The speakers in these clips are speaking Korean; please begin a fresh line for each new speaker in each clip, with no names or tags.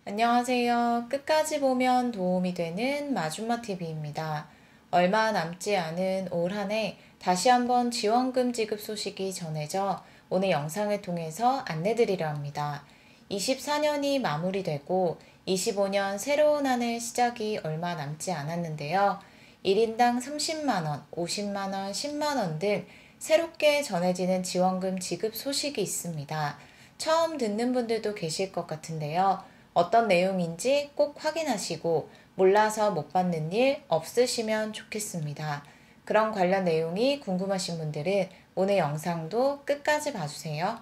안녕하세요. 끝까지 보면 도움이 되는 마줌마TV입니다. 얼마 남지 않은 올 한 해 다시 한번 지원금 지급 소식이 전해져 오늘 영상을 통해서 안내드리려 합니다. 24년이 마무리되고 25년 새로운 한 해 시작이 얼마 남지 않았는데요. 1인당 30만원, 50만원, 10만원 등 새롭게 전해지는 지원금 지급 소식이 있습니다. 처음 듣는 분들도 계실 것 같은데요. 어떤 내용인지 꼭 확인하시고 몰라서 못 받는 일 없으시면 좋겠습니다. 그런 관련 내용이 궁금하신 분들은 오늘 영상도 끝까지 봐주세요.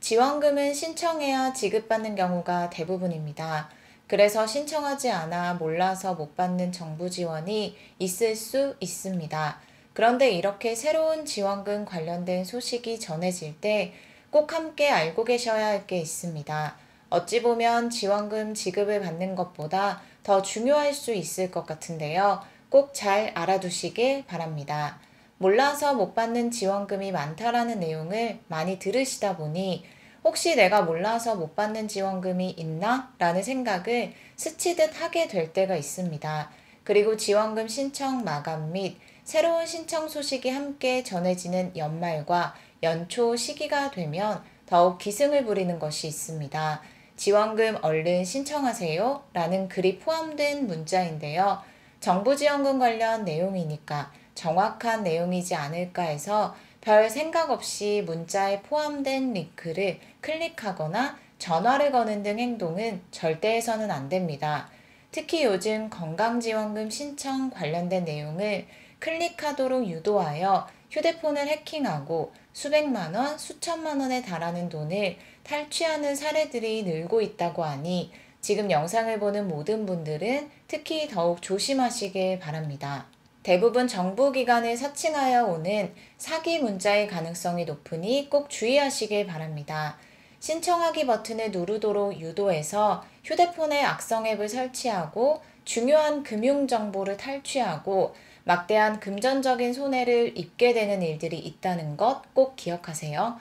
지원금은 신청해야 지급받는 경우가 대부분입니다. 그래서 신청하지 않아 몰라서 못 받는 정부 지원이 있을 수 있습니다. 그런데 이렇게 새로운 지원금 관련된 소식이 전해질 때 꼭 함께 알고 계셔야 할 게 있습니다. 어찌 보면 지원금 지급을 받는 것보다 더 중요할 수 있을 것 같은데요. 꼭 잘 알아두시길 바랍니다. 몰라서 못 받는 지원금이 많다라는 내용을 많이 들으시다 보니 혹시 내가 몰라서 못 받는 지원금이 있나? 라는 생각을 스치듯 하게 될 때가 있습니다. 그리고 지원금 신청 마감 및 새로운 신청 소식이 함께 전해지는 연말과 연초 시기가 되면 더욱 기승을 부리는 것이 있습니다. 지원금 얼른 신청하세요 라는 글이 포함된 문자인데요. 정부 지원금 관련 내용이니까 정확한 내용이지 않을까 해서 별 생각 없이 문자에 포함된 링크를 클릭하거나 전화를 거는 등 행동은 절대 해서는 안 됩니다. 특히 요즘 건강지원금 신청 관련된 내용을 클릭하도록 유도하여 휴대폰을 해킹하고 수백만원, 수천만원에 달하는 돈을 탈취하는 사례들이 늘고 있다고 하니 지금 영상을 보는 모든 분들은 특히 더욱 조심하시길 바랍니다. 대부분 정부기관을 사칭하여 오는 사기 문자의 가능성이 높으니 꼭 주의하시길 바랍니다. 신청하기 버튼을 누르도록 유도해서 휴대폰에 악성 앱을 설치하고 중요한 금융정보를 탈취하고 막대한 금전적인 손해를 입게 되는 일들이 있다는 것 꼭 기억하세요.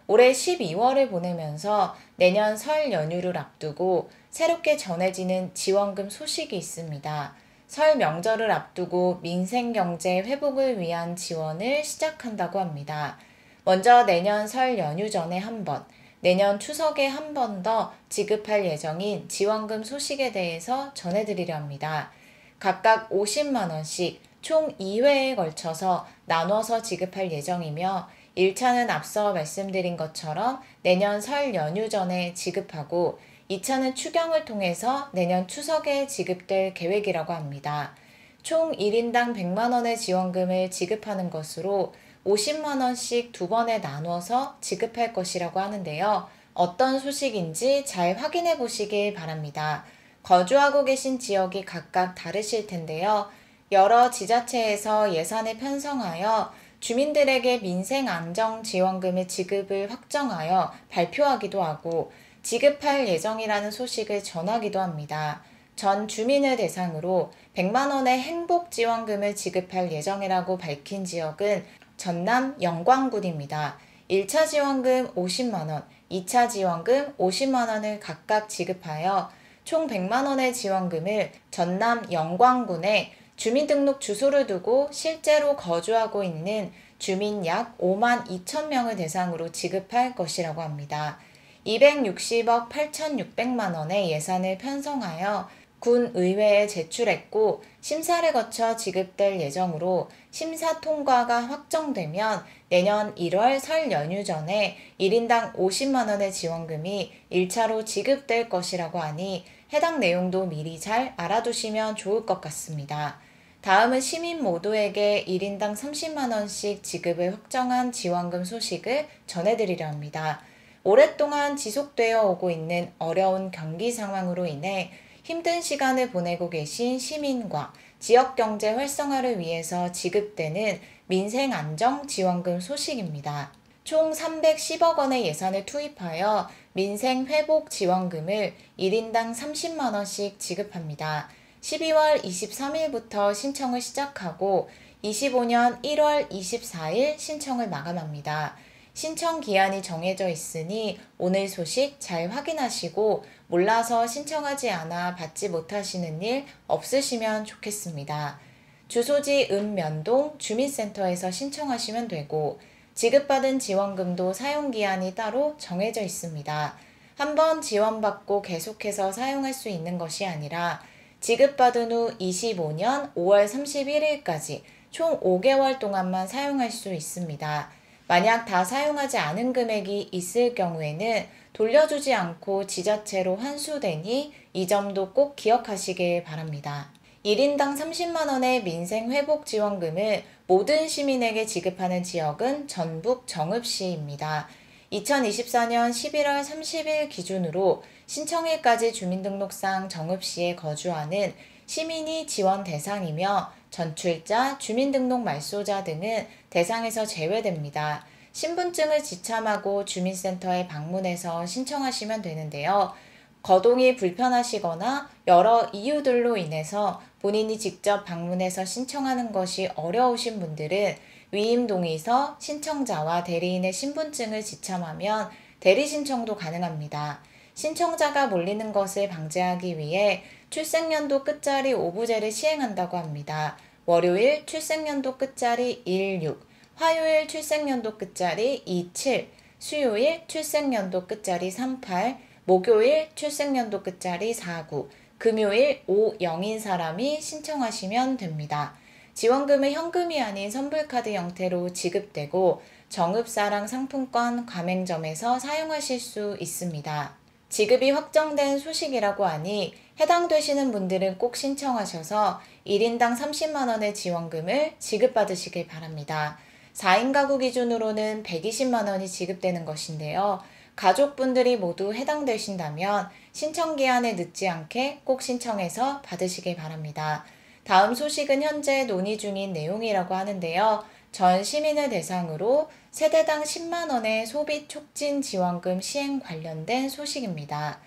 올해 12월을 보내면서 내년 설 연휴를 앞두고 새롭게 전해지는 지원금 소식이 있습니다. 설 명절을 앞두고 민생경제 회복을 위한 지원을 시작한다고 합니다. 먼저 내년 설 연휴 전에 한 번, 내년 추석에 한 번 더 지급할 예정인 지원금 소식에 대해서 전해드리려 합니다. 각각 50만원씩 총 2회에 걸쳐서 나눠서 지급할 예정이며 1차는 앞서 말씀드린 것처럼 내년 설 연휴 전에 지급하고 2차는 추경을 통해서 내년 추석에 지급될 계획이라고 합니다. 총 1인당 100만원의 지원금을 지급하는 것으로 50만원씩 두 번에 나눠서 지급할 것이라고 하는데요. 어떤 소식인지 잘 확인해 보시길 바랍니다. 거주하고 계신 지역이 각각 다르실 텐데요. 여러 지자체에서 예산을 편성하여 주민들에게 민생안정지원금의 지급을 확정하여 발표하기도 하고 지급할 예정이라는 소식을 전하기도 합니다. 전 주민을 대상으로 100만원의 행복지원금을 지급할 예정이라고 밝힌 지역은 전남 영광군입니다. 1차 지원금 50만원, 2차 지원금 50만원을 각각 지급하여 총 100만원의 지원금을 전남 영광군에 주민등록 주소를 두고 실제로 거주하고 있는 주민 약 5만 2천 명을 대상으로 지급할 것이라고 합니다. 260억 8,600만 원의 예산을 편성하여 군 의회에 제출했고 심사를 거쳐 지급될 예정으로 심사 통과가 확정되면 내년 1월 설 연휴 전에 1인당 50만 원의 지원금이 1차로 지급될 것이라고 하니 해당 내용도 미리 잘 알아두시면 좋을 것 같습니다. 다음은 시민 모두에게 1인당 30만 원씩 지급을 확정한 지원금 소식을 전해드리려 합니다. 오랫동안 지속되어 오고 있는 어려운 경기 상황으로 인해 힘든 시간을 보내고 계신 시민과 지역경제 활성화를 위해서 지급되는 민생안정지원금 소식입니다. 총 310억 원의 예산을 투입하여 민생회복지원금을 1인당 30만 원씩 지급합니다. 12월 23일부터 신청을 시작하고 25년 1월 24일 신청을 마감합니다. 신청 기한이 정해져 있으니 오늘 소식 잘 확인하시고 몰라서 신청하지 않아 받지 못하시는 일 없으시면 좋겠습니다. 주소지 읍면동 주민센터에서 신청하시면 되고 지급받은 지원금도 사용기한이 따로 정해져 있습니다. 한번 지원받고 계속해서 사용할 수 있는 것이 아니라 지급받은 후 25년 5월 31일까지 총 5개월 동안만 사용할 수 있습니다. 만약 다 사용하지 않은 금액이 있을 경우에는 돌려주지 않고 지자체로 환수되니 이 점도 꼭 기억하시길 바랍니다. 1인당 30만 원의 민생회복지원금을 모든 시민에게 지급하는 지역은 전북 정읍시입니다. 2024년 11월 30일 기준으로 신청일까지 주민등록상 정읍시에 거주하는 시민이 지원 대상이며 전출자, 주민등록 말소자 등은 대상에서 제외됩니다. 신분증을 지참하고 주민센터에 방문해서 신청하시면 되는데요. 거동이 불편하시거나 여러 이유들로 인해서 본인이 직접 방문해서 신청하는 것이 어려우신 분들은 위임동의서, 신청자와 대리인의 신분증을 지참하면 대리 신청도 가능합니다. 신청자가 몰리는 것을 방지하기 위해 출생연도 끝자리 5부제를 시행한다고 합니다. 월요일 출생연도 끝자리 16, 화요일 출생연도 끝자리 27, 수요일 출생연도 끝자리 38, 목요일 출생연도 끝자리 49, 금요일 50인 사람이 신청하시면 됩니다. 지원금은 현금이 아닌 선불카드 형태로 지급되고 정읍사랑 상품권 가맹점에서 사용하실 수 있습니다. 지급이 확정된 소식이라고 하니 해당되시는 분들은 꼭 신청하셔서 1인당 30만 원의 지원금을 지급받으시길 바랍니다. 4인 가구 기준으로는 120만 원이 지급되는 것인데요. 가족분들이 모두 해당되신다면 신청 기한에 늦지 않게 꼭 신청해서 받으시길 바랍니다. 다음 소식은 현재 논의 중인 내용이라고 하는데요. 전 시민을 대상으로 세대당 10만 원의 소비 촉진 지원금 시행 관련된 소식입니다.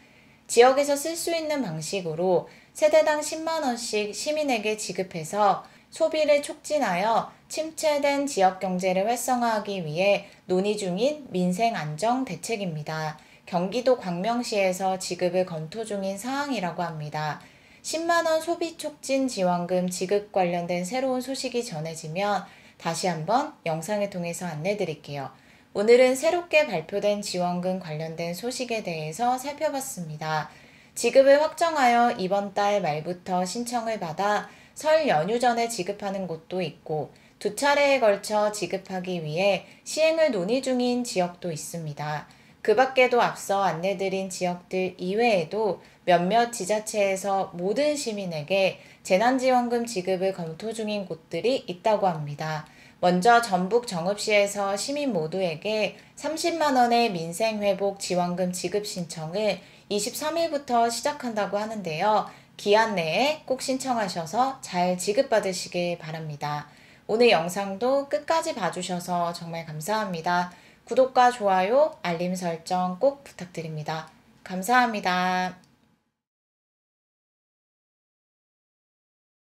지역에서 쓸 수 있는 방식으로 세대당 10만 원씩 시민에게 지급해서 소비를 촉진하여 침체된 지역 경제를 활성화하기 위해 논의 중인 민생안정 대책입니다. 경기도 광명시에서 지급을 검토 중인 사항이라고 합니다. 10만 원 소비 촉진 지원금 지급 관련된 새로운 소식이 전해지면 다시 한번 영상을 통해서 안내드릴게요. 오늘은 새롭게 발표된 지원금 관련된 소식에 대해서 살펴봤습니다. 지급을 확정하여 이번 달 말부터 신청을 받아 설 연휴 전에 지급하는 곳도 있고 2차례에 걸쳐 지급하기 위해 시행을 논의 중인 지역도 있습니다. 그 밖에도 앞서 안내드린 지역들 이외에도 몇몇 지자체에서 모든 시민에게 재난지원금 지급을 검토 중인 곳들이 있다고 합니다. 먼저 전북 정읍시에서 시민 모두에게 30만 원의 민생회복 지원금 지급 신청을 23일부터 시작한다고 하는데요. 기한 내에 꼭 신청하셔서 잘 지급받으시길 바랍니다. 오늘 영상도 끝까지 봐주셔서 정말 감사합니다. 구독과 좋아요, 알림 설정 꼭 부탁드립니다. 감사합니다.